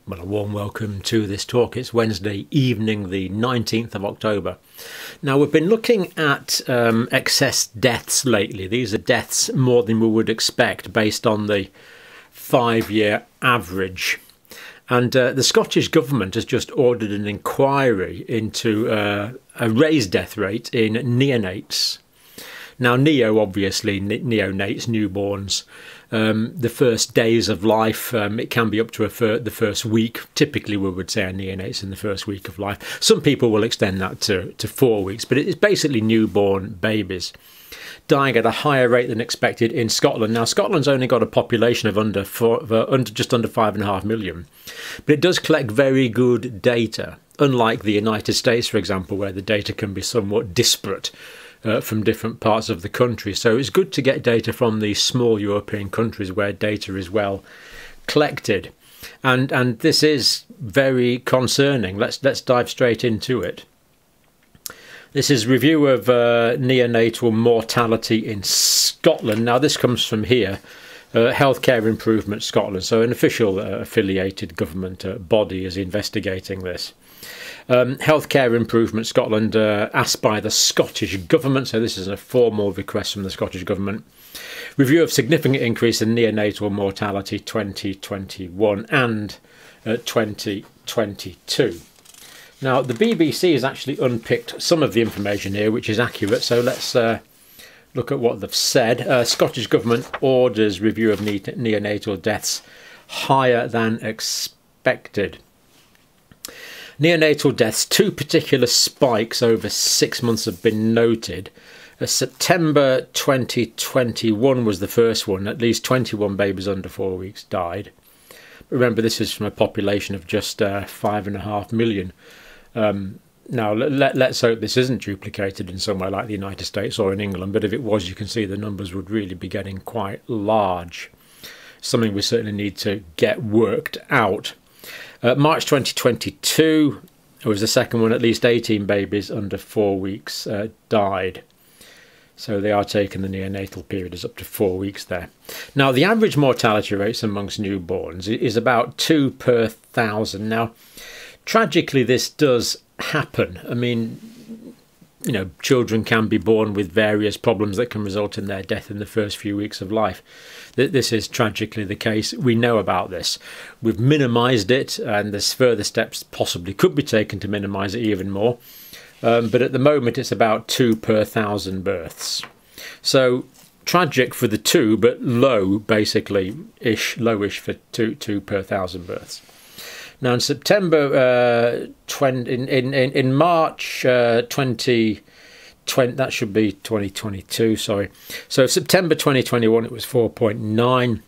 Well, a warm welcome to this talk. It's Wednesday evening, the 19th of October. Now, we've been looking at excess deaths lately. These are deaths more than we would expect based on the 5-year average. And the Scottish Government has just ordered an inquiry into a raised death rate in neonates. Now, neo, obviously, neonates, newborns. The first days of life, it can be up to the first week. Typically, we would say a neonates in the first week of life. Some people will extend that to 4 weeks, but it's basically newborn babies dying at a higher rate than expected in Scotland. Now, Scotland's only got a population of just under 5.5 million, but it does collect very good data, unlike the United States, for example, where the data can be somewhat disparate from different parts of the country. So it's good to get data from these small European countries where data is well collected. And this is very concerning. Let's dive straight into it. This is review of neonatal mortality in Scotland. Now, this comes from here, Healthcare Improvement Scotland. So an official affiliated government body is investigating this. Healthcare Improvement Scotland, asked by the Scottish Government, so this is a formal request from the Scottish Government, review of significant increase in neonatal mortality 2021 and 2022. Now, the BBC has actually unpicked some of the information here, which is accurate, so let's look at what they've said. Scottish Government orders review of neonatal deaths higher than expected. Neonatal deaths, 2 particular spikes over 6 months have been noted. September 2021 was the first one. At least 21 babies under 4 weeks died. Remember, this is from a population of just 5.5 million. Now, let's hope this isn't duplicated in somewhere like the United States or in England, but if it was, you can see the numbers would really be getting quite large. Something we certainly need to get worked out. March 2022 was the second one. At least 18 babies under 4 weeks died. So they are taking the neonatal period as up to 4 weeks there. Now, the average mortality rates amongst newborns is about 2 per 1,000. Now, tragically, this does happen. I mean, you know, children can be born with various problems that can result in their death in the first few weeks of life. This is tragically the case. We know about this. We've minimised it, and there's further steps possibly could be taken to minimise it even more. But at the moment, it's about 2 per 1,000 births. So tragic for the 2, but low, basically, lowish for 2 per 1,000 births. Now, in September, in March 2020, that should be 2022, sorry. So September 2021, it was 4.9.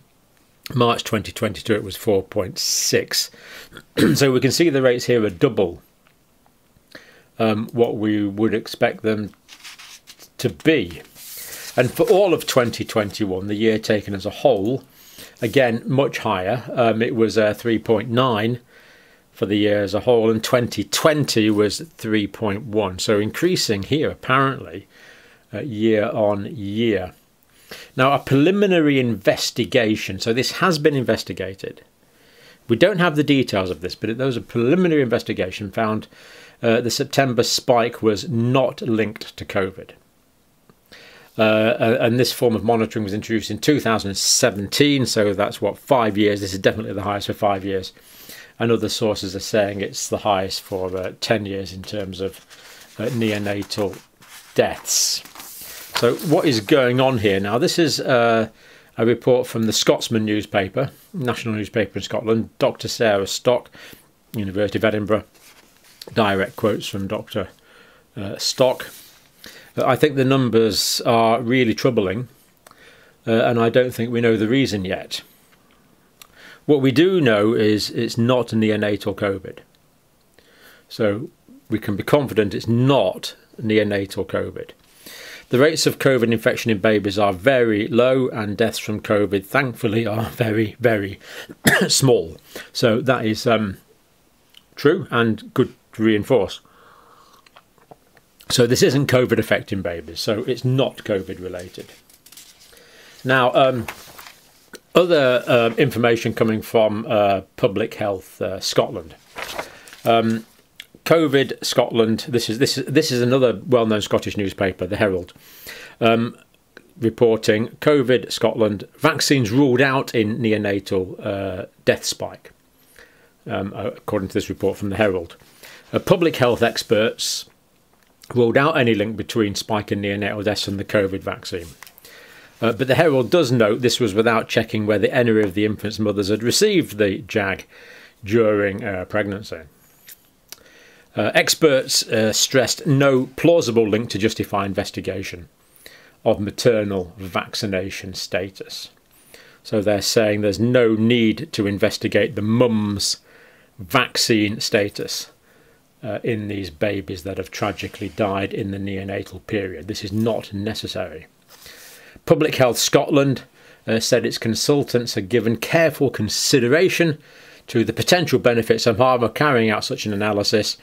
March 2022, it was 4.6. So we can see the rates here are double what we would expect them to be. And for all of 2021, the year taken as a whole, again, much higher. It was 3.9 for the year as a whole, and 2020 was 3.1. So increasing here, apparently, year on year. Now, a preliminary investigation, so this has been investigated. We don't have the details of this, but there was a preliminary investigation found the September spike was not linked to COVID. And this form of monitoring was introduced in 2017, so that's what, 5 years. This is definitely the highest for 5 years. And other sources are saying it's the highest for 10 years in terms of neonatal deaths. So what is going on here now? This is a report from the Scotsman newspaper, national newspaper in Scotland, Dr. Sarah Stock, University of Edinburgh. Direct quotes from Dr. Stock. I think the numbers are really troubling, and I don't think we know the reason yet. What we do know is it's not neonatal COVID. So we can be confident it's not neonatal COVID. The rates of COVID infection in babies are very low, and deaths from COVID, thankfully, are very, very small. So that is true and good to reinforce. So this isn't COVID affecting babies, so it's not COVID related. Now, Other information coming from Public Health Scotland. COVID Scotland. This is another well-known Scottish newspaper, the Herald, reporting COVID Scotland vaccines ruled out in neonatal death spike. According to this report from the Herald, public health experts ruled out any link between spike in neonatal deaths and the COVID vaccine. But the Herald does note this was without checking whether any of the infants' mothers had received the JAG during pregnancy. Experts stressed no plausible link to justify investigation of maternal vaccination status. So they're saying there's no need to investigate the mum's vaccine status in these babies that have tragically died in the neonatal period. This is not necessary. Public Health Scotland said its consultants had given careful consideration to the potential benefits and harm of carrying out such an analysis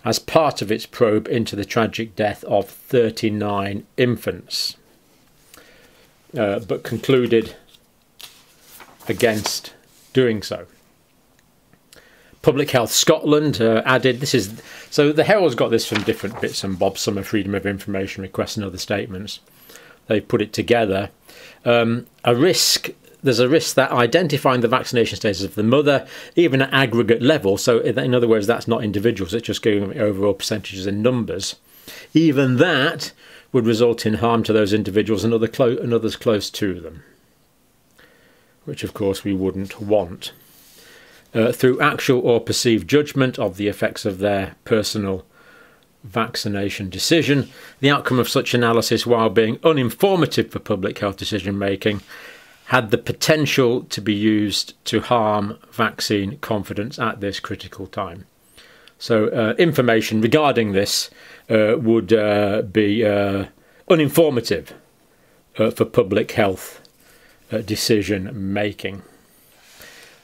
as part of its probe into the tragic death of 39 infants, but concluded against doing so. Public Health Scotland added, so the Herald's got this from different bits and bobs, some are freedom of information requests and other statements. They put it together. There's a risk that identifying the vaccination status of the mother, even at aggregate level, so in other words, that's not individuals, it's just going overall percentages and numbers, even that would result in harm to those individuals and others close to them, which of course we wouldn't want. Through actual or perceived judgment of the effects of their personal vaccination decision, the outcome of such analysis, while being uninformative for public health decision making, had the potential to be used to harm vaccine confidence at this critical time. So information regarding this would be uninformative for public health decision making.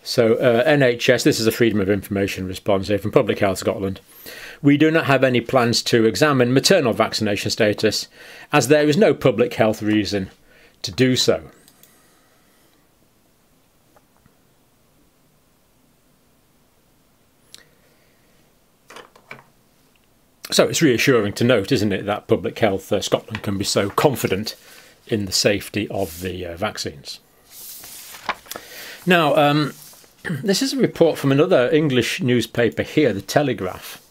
So NHS, this is a Freedom of Information response here from Public Health Scotland. We do not have any plans to examine maternal vaccination status, as there is no public health reason to do so. So it's reassuring to note, isn't it, that Public Health Scotland can be so confident in the safety of the vaccines. Now, this is a report from another English newspaper here, The Telegraph.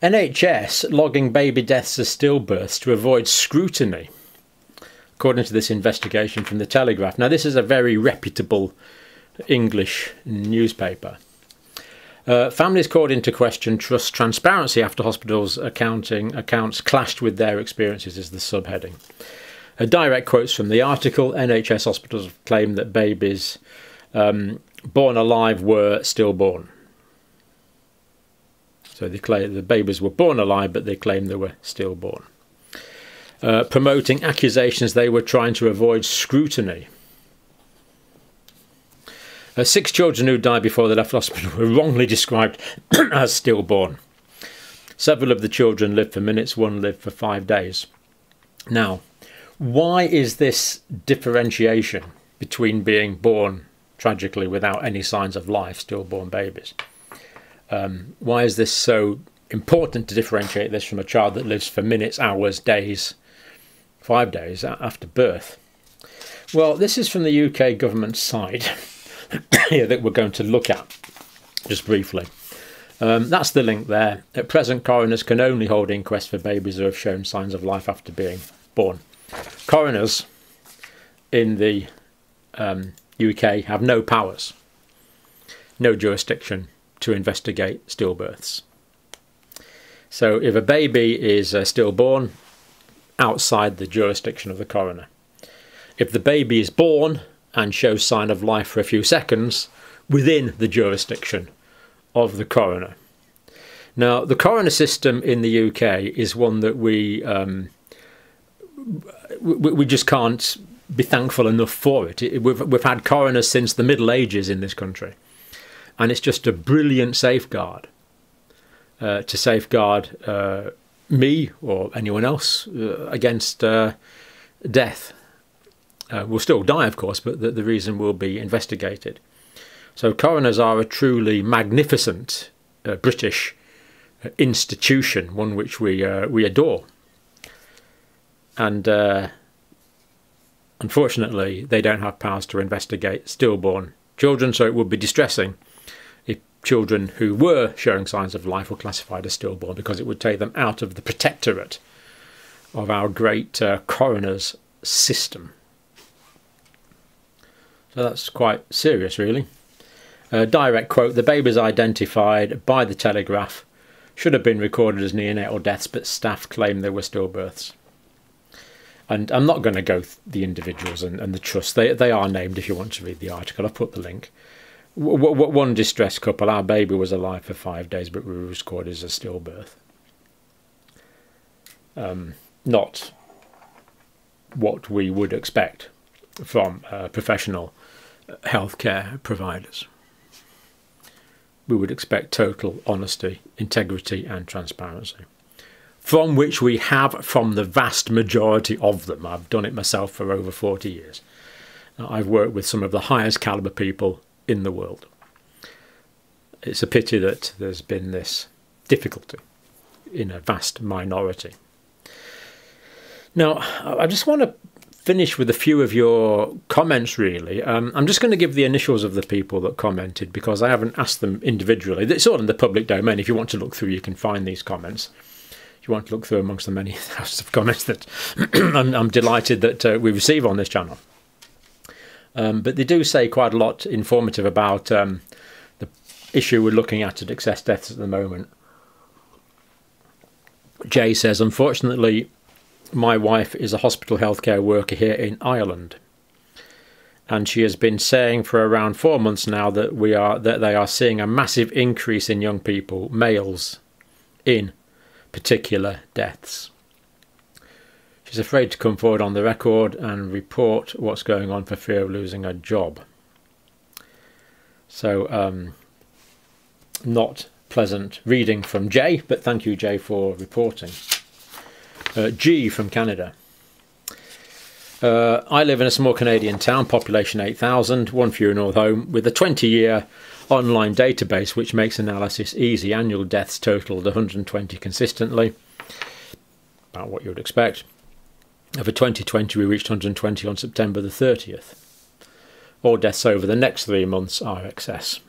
NHS logging baby deaths as stillbirths to avoid scrutiny, according to this investigation from The Telegraph. Now, this is a very reputable English newspaper. Families called into question trust transparency after hospitals' accounts clashed with their experiences is the subheading. Direct quotes from the article: NHS hospitals claim that babies born alive were stillborn. So they claim the babies were born alive, but they claim they were stillborn. Promoting accusations they were trying to avoid scrutiny. 6 children who died before they left hospital were wrongly described as stillborn. Several of the children lived for minutes, one lived for 5 days. Now, why is this differentiation between being born tragically without any signs of life, stillborn babies? Why is this so important to differentiate this from a child that lives for minutes, hours, days, 5 days after birth? Well, this is from the UK government side here that we're going to look at just briefly. That's the link there. At present, coroners can only hold inquests for babies who have shown signs of life after being born. Coroners in the UK have no powers, no jurisdiction to investigate stillbirths. So if a baby is stillborn, outside the jurisdiction of the coroner. If the baby is born and shows sign of life for a few seconds, within the jurisdiction of the coroner. Now, the coroner system in the UK is one that we just can't be thankful enough for it. We've had coroners since the Middle Ages in this country, and it's just a brilliant safeguard to safeguard me or anyone else against death will still die, of course, but the reason will be investigated. So coroners are a truly magnificent British institution, one which we adore. And unfortunately, they don't have powers to investigate stillborn children, so it would be distressing if children who were showing signs of life were classified as stillborn, because it would take them out of the protectorate of our great coroners system. So that's quite serious, really. Direct quote: "The babies identified by the Telegraph should have been recorded as neonatal deaths, but staff claim they were stillbirths." And I'm not going to go the individuals and the trust. They are named if you want to read the article. I've put the link. One distressed couple, our baby was alive for 5 days, but we were recorded as a stillbirth. Not what we would expect from professional healthcare providers. We would expect total honesty, integrity and transparency, from which we have from the vast majority of them. I've done it myself for over 40 years. I've worked with some of the highest caliber people in the world. It's a pity that there's been this difficulty in a vast minority. Now, I just want to finish with a few of your comments, really. I'm just going to give the initials of the people that commented, because I haven't asked them individually. It's all in the public domain. If you want to look through, you can find these comments. If you want to look through amongst the many thousands of comments that I'm delighted that we receive on this channel. But they do say quite a lot informative about the issue we're looking at excess deaths at the moment. Jay says, "Unfortunately, my wife is a hospital healthcare worker here in Ireland, and she has been saying for around 4 months now that they are seeing a massive increase in young people, males, in particular deaths. She's afraid to come forward on the record and report what's going on for fear of losing her job." So not pleasant reading from Jay, but thank you, Jay, for reporting. G from Canada. "I live in a small Canadian town, population 8,000, one funeral home, with a 20-year online database which makes analysis easy. Annual deaths totaled 120 consistently, about what you would expect. For 2020 we reached 120 on September the 30th. All deaths over the next 3 months are excess.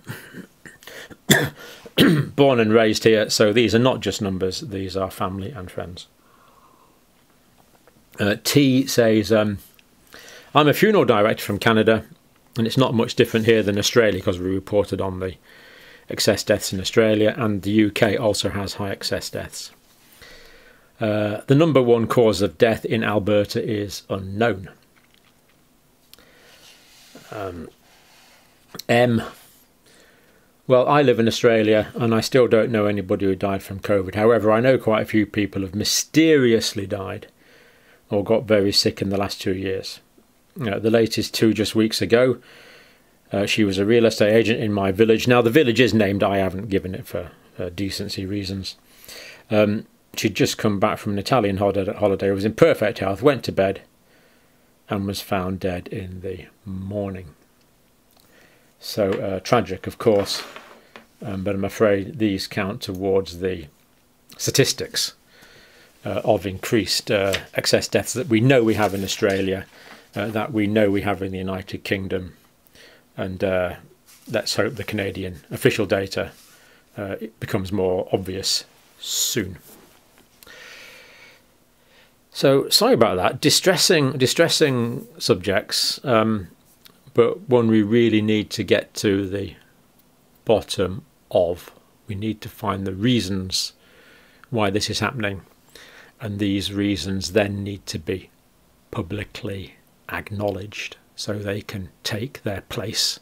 Born and raised here, so these are not just numbers, these are family and friends." T says, "I'm a funeral director from Canada, and it's not much different here than Australia, because we reported on the excess deaths in Australia, and the UK also has high excess deaths. The #1 cause of death in Alberta is unknown." M. "Well, I live in Australia and I still don't know anybody who died from COVID. However, I know quite a few people have mysteriously died or got very sick in the last 2 years. The latest 2 just weeks ago. She was a real estate agent in my village." Now, the village is named. I haven't given it for decency reasons. "She'd just come back from an Italian holiday, was in perfect health, went to bed and was found dead in the morning." So tragic, of course, but I'm afraid these count towards the statistics of increased excess deaths that we know we have in Australia, that we know we have in the United Kingdom, and let's hope the Canadian official data it becomes more obvious soon. So sorry about that. Distressing subjects, but one we really need to get to the bottom of. We need to find the reasons why this is happening, and these reasons then need to be publicly acknowledged so they can take their place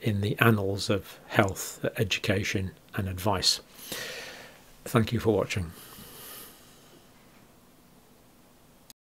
in the annals of health, education and advice. Thank you for watching.